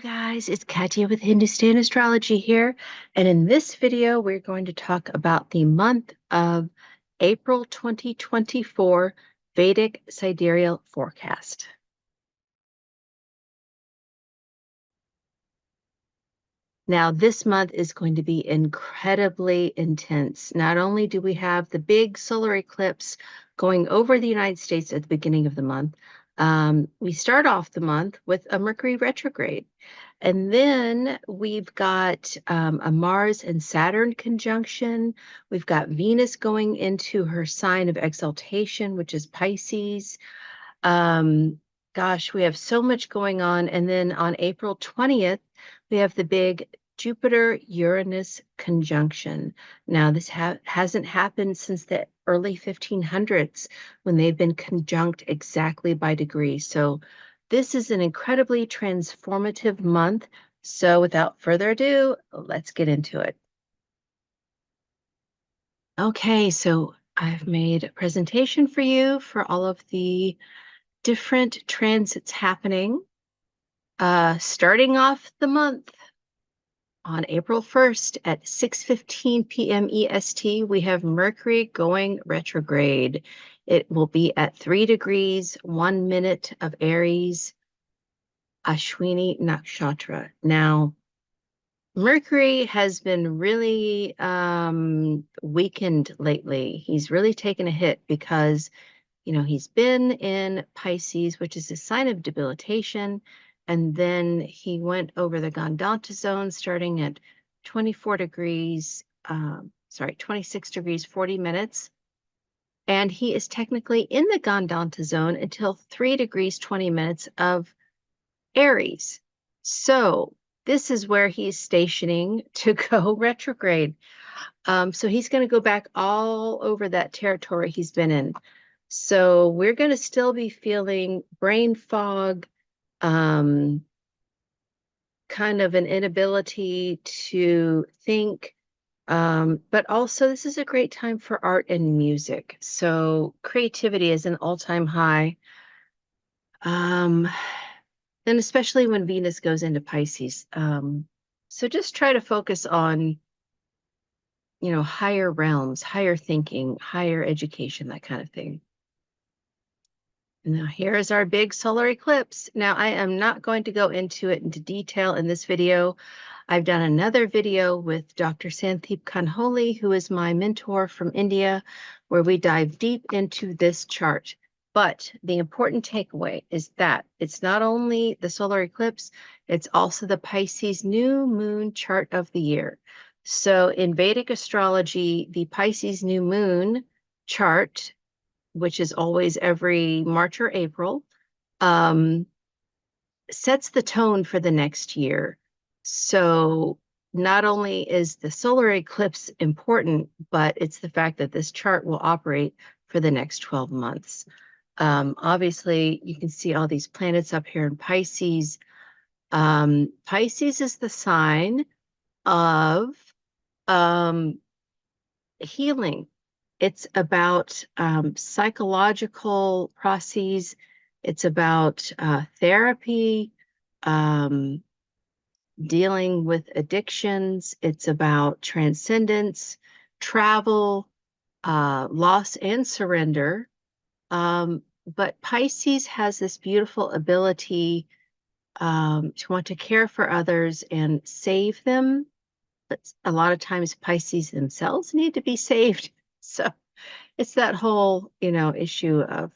guys, it's Katya with Hindustan Astrology here, and in this video we're going to talk about the month of April 2024 Vedic Sidereal Forecast. Now, this month is going to be incredibly intense. Not only do we have the big solar eclipse going over the United States at the beginning of the month, we start off the month with a Mercury retrograde. And then we've got a Mars and Saturn conjunction. We've got Venus going into her sign of exaltation, which is Pisces. Gosh, we have so much going on. And then on April 20th, we have the big Jupiter-Uranus conjunction. Now, this hasn't happened since the early 1500s when they've been conjunct exactly by degree. So this is an incredibly transformative month. So without further ado, let's get into it. Okay, so I've made a presentation for you for all of the different transits happening. Starting off the month on April 1st at 6:15 p.m. EST, we have Mercury going retrograde. It will be at 3 degrees, 1 minute of Aries, Ashwini Nakshatra. Now, Mercury has been really weakened lately. He's really taken a hit because, he's been in Pisces, which is a sign of debilitation. And then he went over the Gandanta zone starting at 26 degrees, 40 minutes. And he is technically in the Gandanta zone until 3 degrees, 20 minutes of Aries. So this is where he's stationing to go retrograde. So he's going to go back all over that territory he's been in. So we're going to still be feeling brain fog, kind of an inability to think, but also this is a great time for art and music. So creativity is an all-time high. And especially when Venus goes into Pisces. So just try to focus on, higher realms, higher thinking, higher education, that kind of thing. Now, here is our big solar eclipse. Now, I am not going to go into detail in this video. I've done another video with Dr. Sandeep Kanholi, who is my mentor from India, where we dive deep into this chart. But the important takeaway is that it's not only the solar eclipse, it's also the Pisces new moon chart of the year. So in Vedic astrology, the Pisces new moon chart, which is always every March or April, sets the tone for the next year. So not only is the solar eclipse important, but it's the fact that this chart will operate for the next 12 months. Obviously, you can see all these planets up here in Pisces. Pisces is the sign of healing. It's about psychological processes. It's about therapy, dealing with addictions. It's about transcendence, travel, loss and surrender. But Pisces has this beautiful ability to want to care for others and save them. But a lot of times Pisces themselves need to be saved. So it's that whole, issue of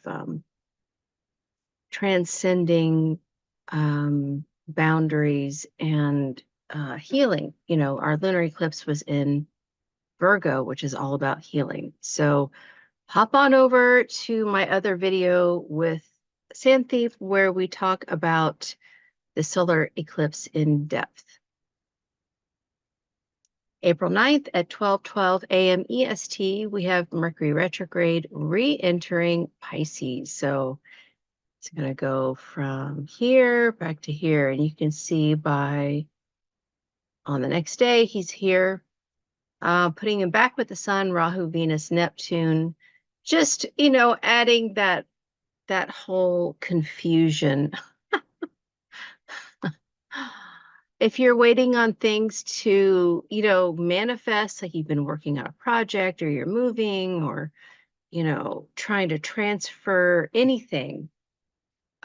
transcending boundaries and healing. Our lunar eclipse was in Virgo, which is all about healing. So hop on over to my other video with Sandeep, where we talk about the solar eclipse in depth. April 9th at 12:12 a.m. EST, we have Mercury retrograde re-entering Pisces. So it's going to go from here back to here. And you can see on the next day, he's here, putting him back with the sun, Rahu, Venus, Neptune, just, adding that whole confusion. if you're waiting on things to, manifest, like you've been working on a project or you're moving or, trying to transfer anything,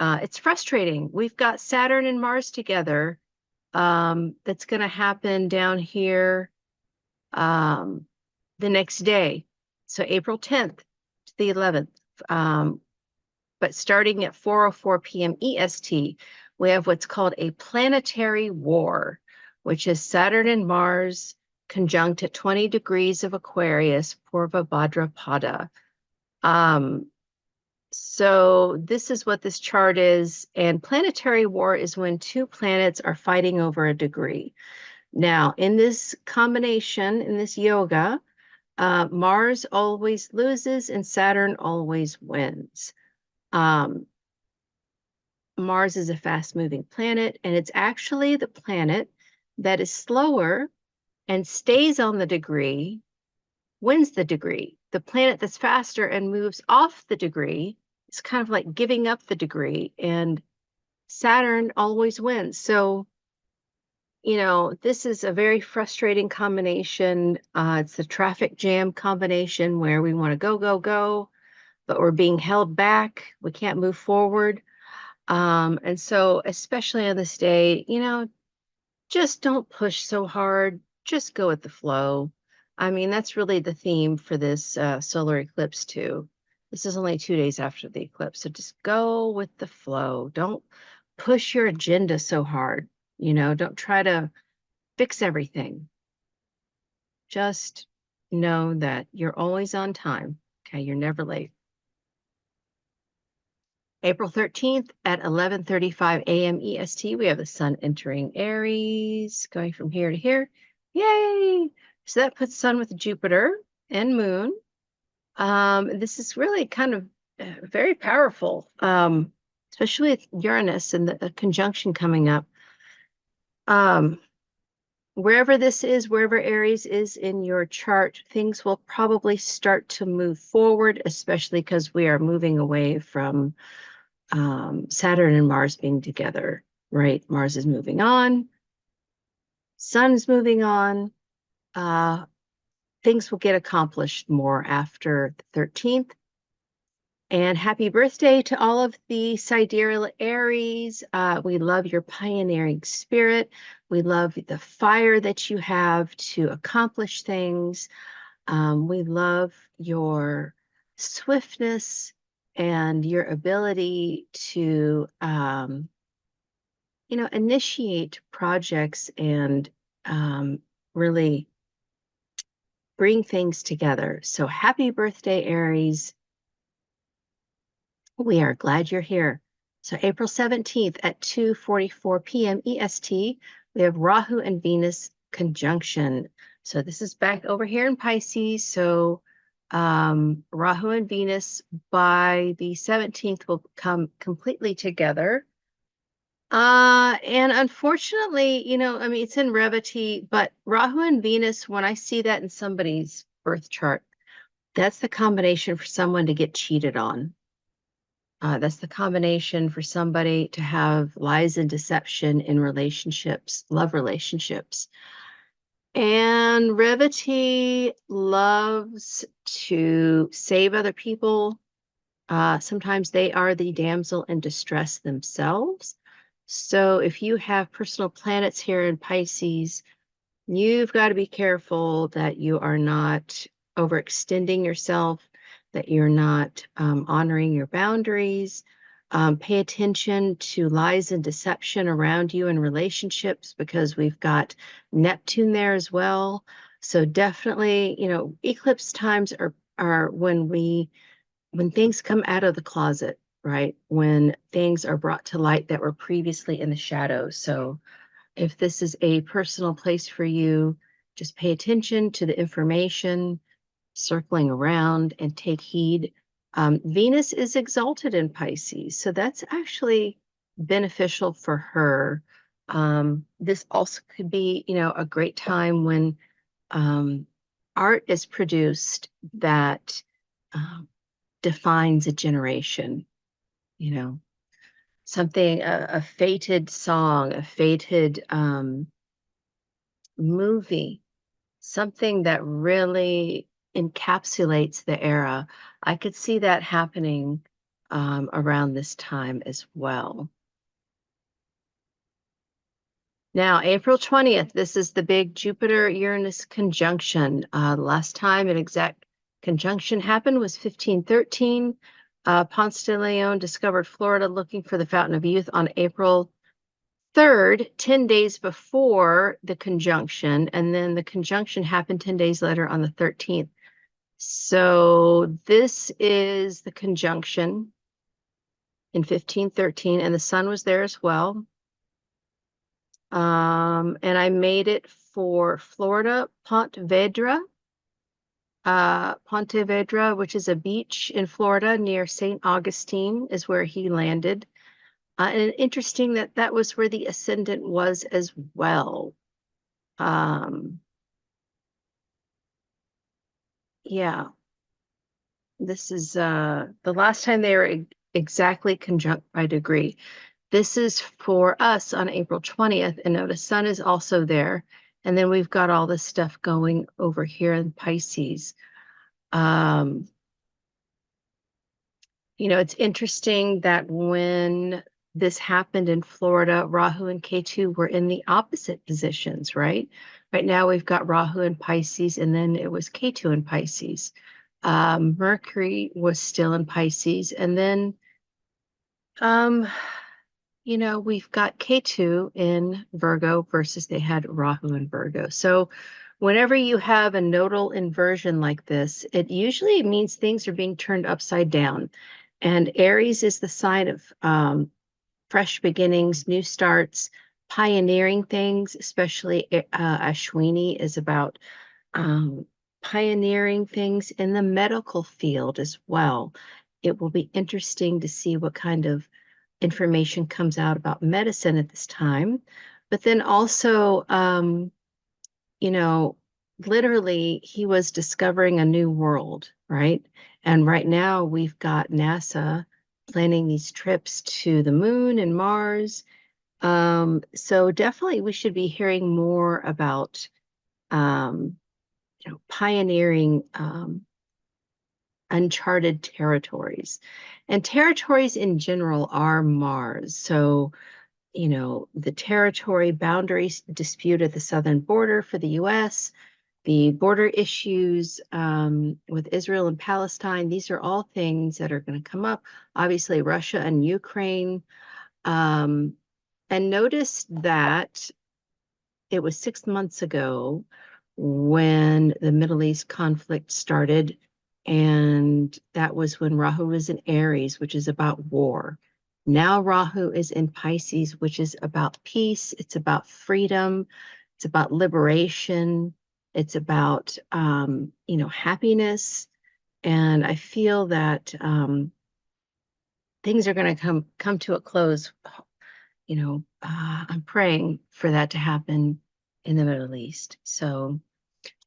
it's frustrating. We've got Saturn and Mars together. That's going to happen down here um, the next day. So April 10th to the 11th. But starting at 4:04 p.m. EST, we have what's called a planetary war, which is Saturn and Mars conjunct at 20 degrees of Aquarius, Purva Bhadrapada. So this is what this chart is. And planetary war is when two planets are fighting over a degree. Now, in this combination, in this yoga, Mars always loses and Saturn always wins. Mars is a fast-moving planet, and it's actually the planet that is slower and stays on the degree, wins the degree. The planet that's faster and moves off the degree is kind of like giving up the degree, and Saturn always wins. So, this is a very frustrating combination. It's the traffic jam combination where we want to go, go, go, but we're being held back. We can't move forward. And so, especially on this day, just don't push so hard. Just go with the flow. I mean, that's really the theme for this solar eclipse, too. This is only 2 days after the eclipse. So just go with the flow. Don't push your agenda so hard. Don't try to fix everything. Just know that you're always on time. Okay, you're never late. April 13th at 11:35 a.m. EST, we have the sun entering Aries, going from here to here. Yay! So that puts sun with Jupiter and moon. This is really kind of very powerful, especially with Uranus and the conjunction coming up. Wherever this is, wherever Aries is in your chart, things will probably start to move forward, especially because we are moving away from Saturn and Mars being together, right? Mars is moving on, Sun is moving on. Things will get accomplished more after the 13th. And happy birthday to all of the Sidereal Aries. We love your pioneering spirit. We love the fire that you have to accomplish things. We love your swiftness and your ability to, initiate projects and really bring things together. So happy birthday, Aries. We are glad you're here. So April 17th at 2:44 p.m. EST, we have Rahu and Venus conjunction. So this is back over here in Pisces. So Rahu and Venus by the 17th will come completely together. And unfortunately, it's in Revati, but Rahu and Venus, when I see that in somebody's birth chart, that's the combination for someone to get cheated on. That's the combination for somebody to have lies and deception in relationships, love relationships. And Revati loves to save other people. Sometimes they are the damsel in distress themselves. So if you have personal planets here in Pisces, you've got to be careful that you are not overextending yourself, that you're not honoring your boundaries. Pay attention to lies and deception around you in relationships because we've got Neptune there as well. So definitely, eclipse times are when things come out of the closet, right? When things are brought to light that were previously in the shadows. So if this is a personal place for you, just pay attention to the information circling around and take heed. Venus is exalted in Pisces, so that's actually beneficial for her. This also could be, a great time when art is produced that defines a generation, something, a fated song, a fated movie, something that really encapsulates the era. I could see that happening around this time as well. Now, April 20th, this is the big Jupiter-Uranus conjunction. Last time an exact conjunction happened was 1513. Ponce de Leon discovered Florida looking for the Fountain of Youth on April 3rd, 10 days before the conjunction, and then the conjunction happened 10 days later on the 13th. So this is the conjunction in 1513, and the sun was there as well. And I made it for Florida, Ponte Vedra, which is a beach in Florida near St. Augustine, is where he landed. And interesting that that was where the ascendant was as well. Yeah, this is the last time they were exactly conjunct by degree. This is for us on April 20th, and notice sun is also there. And then we've got all this stuff going over here in Pisces. It's interesting that when this happened in Florida, Rahu and Ketu were in the opposite positions, right? Right now we've got Rahu in Pisces, and then it was Ketu in Pisces. Mercury was still in Pisces, and then we've got Ketu in Virgo versus they had Rahu in Virgo. So whenever you have a nodal inversion like this, it usually means things are being turned upside down. And Aries is the sign of fresh beginnings, new starts, pioneering things, especially Ashwini is about pioneering things in the medical field as well. It will be interesting to see what kind of information comes out about medicine at this time. But then also, literally he was discovering a new world, right? And right now we've got NASA planning these trips to the moon and Mars. So definitely we should be hearing more about, pioneering uncharted territories. And territories in general are Mars. So, the territory boundaries dispute at the southern border for the US, the border issues with Israel and Palestine, these are all things that are going to come up. Obviously, Russia and Ukraine. And notice that it was 6 months ago when the Middle East conflict started. And that was when Rahu was in Aries, which is about war. Now Rahu is in Pisces, which is about peace. It's about freedom. It's about liberation. It's about, happiness. And I feel that things are going to come to a close. I'm praying for that to happen in the Middle East. So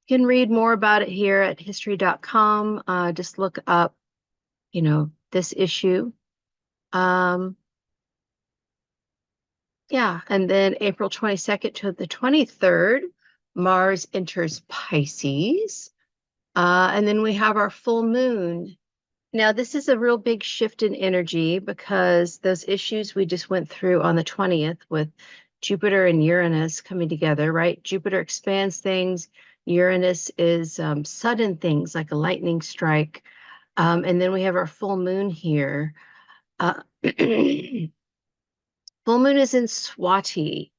you can read more about it here at history.com. Just look up, this issue. Yeah, and then April 22nd to the 23rd, Mars enters Pisces. And then we have our full moon. Now, this is a real big shift in energy because those issues we just went through on the 20th with Jupiter and Uranus coming together, right? Jupiter expands things. Uranus is sudden things like a lightning strike. And then we have our full moon here. Full moon is in Swati,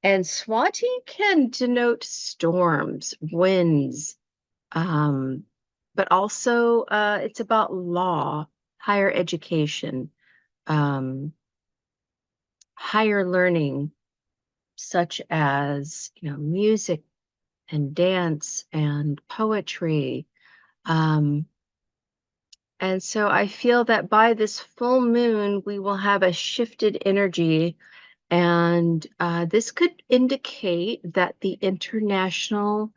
and Swati can denote storms, winds, but also it's about law, higher education, higher learning, such as music and dance and poetry. And so I feel that by this full moon, we will have a shifted energy. And this could indicate that the international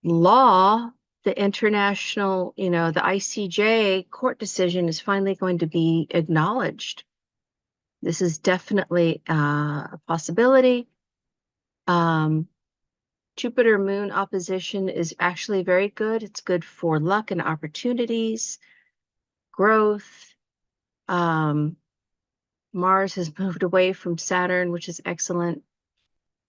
law, the international, the ICJ court decision is finally going to be acknowledged. This is definitely a possibility. Jupiter moon opposition is actually very good. It's good for luck and opportunities, growth. Mars has moved away from Saturn, which is excellent.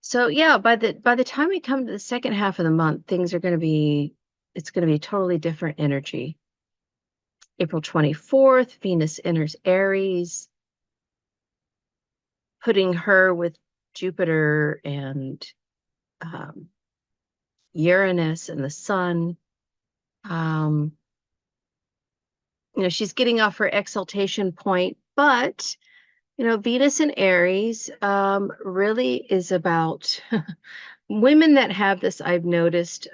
So yeah, by the time we come to the second half of the month, things are going to be it's going to be a totally different energy. April 24th, Venus enters Aries, putting her with Jupiter and um, Uranus and the Sun. Um, she's getting off her exaltation point, but Venus in Aries really is about women that have this. I've noticed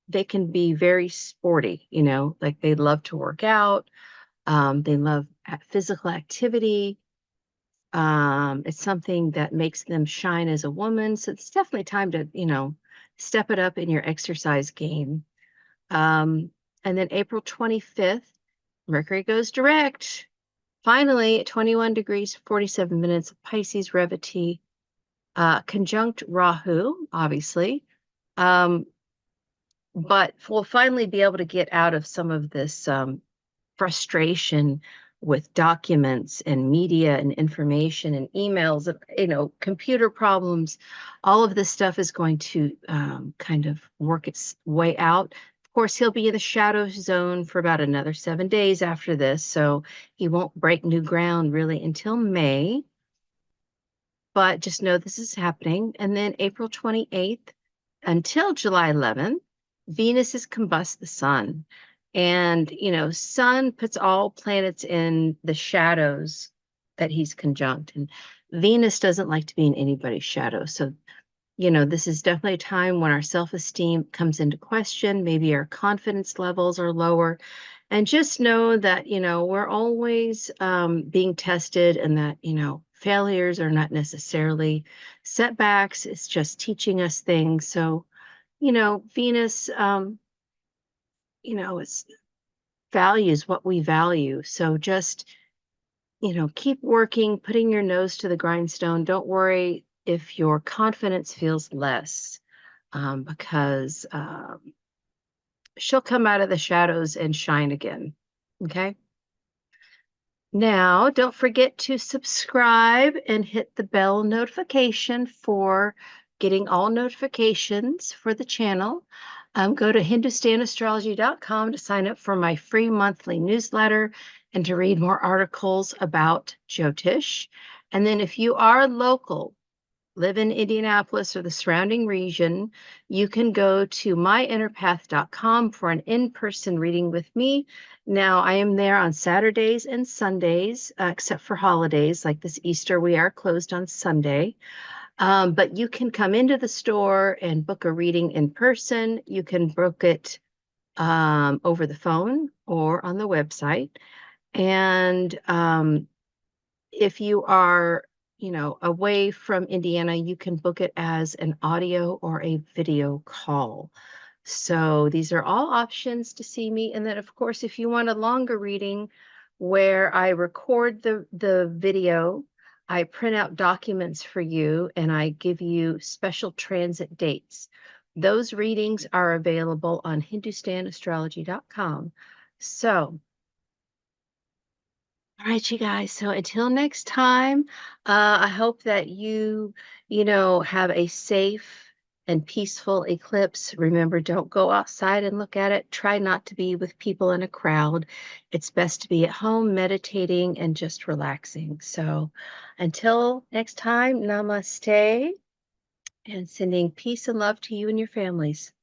they can be very sporty, like they love to work out. They love physical activity. It's something that makes them shine as a woman. So it's definitely time to, step it up in your exercise game. And then April 25th, Mercury goes direct. Finally, at 21 degrees, 47 minutes, Pisces Revati, conjunct Rahu, obviously. But we'll finally be able to get out of some of this frustration with documents and media and information and emails and computer problems. All of this stuff is going to kind of work its way out. Of course, he'll be in the shadow zone for about another 7 days after this, so he won't break new ground really until May. But just know this is happening. And then April 28th until July 11th, Venus is combust the sun. And, sun puts all planets in the shadows that he's conjunct. And Venus doesn't like to be in anybody's shadow. So, this is definitely a time when our self-esteem comes into question. Maybe our confidence levels are lower. And just know that, we're always being tested, and that, failures are not necessarily setbacks. It's just teaching us things. So, Venus, it's values what we value. So just, keep working, putting your nose to the grindstone. Don't worry if your confidence feels less, because she'll come out of the shadows and shine again. Okay. Now, don't forget to subscribe and hit the bell notification for getting all notifications for the channel. Go to hindustanastrology.com to sign up for my free monthly newsletter and to read more articles about Jyotish. And then if you are local, live in Indianapolis or the surrounding region, you can go to myinnerpath.com for an in-person reading with me. Now, I am there on Saturdays and Sundays, except for holidays like this Easter. We are closed on Sunday. But you can come into the store and book a reading in person. You can book it over the phone or on the website. And if you are away from Indiana, you can book it as an audio or a video call. So these are all options to see me. And then, of course, if you want a longer reading where I record the video, I print out documents for you, and I give you special transit dates. Those readings are available on hindustanastrology.com. So all right, you guys. So until next time, I hope that you have a safe and peaceful eclipse. Remember, don't go outside and look at it. Try not to be with people in a crowd. It's best to be at home meditating and just relaxing. So until next time, namaste, and sending peace and love to you and your families.